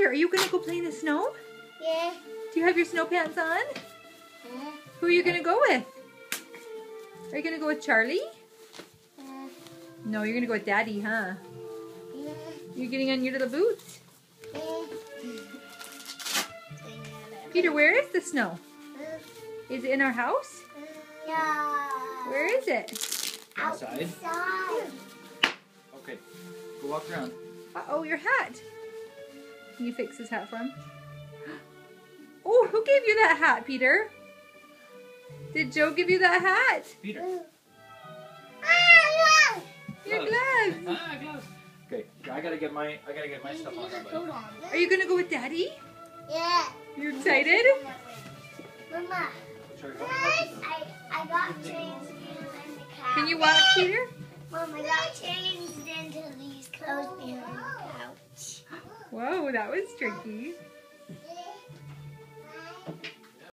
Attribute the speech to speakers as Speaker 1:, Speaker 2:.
Speaker 1: Peter, are you going to go play in the snow?
Speaker 2: Yeah.
Speaker 1: Do you have your snow pants on? Who are you going to go with? Are you going to go with Charlie? No, you're going to go with Daddy, huh? You're getting on your little boots. Peter, where is the snow? Is it in our house?
Speaker 2: No.
Speaker 1: Where is it?
Speaker 3: Outside. Okay, go walk around.
Speaker 1: Uh-oh, your hat. Can you fix his hat for him? Oh, who gave you that hat, Peter? Did Joe give you that hat?
Speaker 3: Peter.
Speaker 1: Your gloves.
Speaker 3: Gloves. Okay, I gotta get my stuff on there, buddy.
Speaker 1: Are you gonna go with Daddy?
Speaker 2: Yeah.
Speaker 1: You're excited?
Speaker 2: Mama,
Speaker 3: Sorry,
Speaker 2: I got changed in the couch.
Speaker 1: Can you walk, Peter?
Speaker 2: Mom, I got changed into these clothes behind the couch.
Speaker 1: Whoa, that was tricky.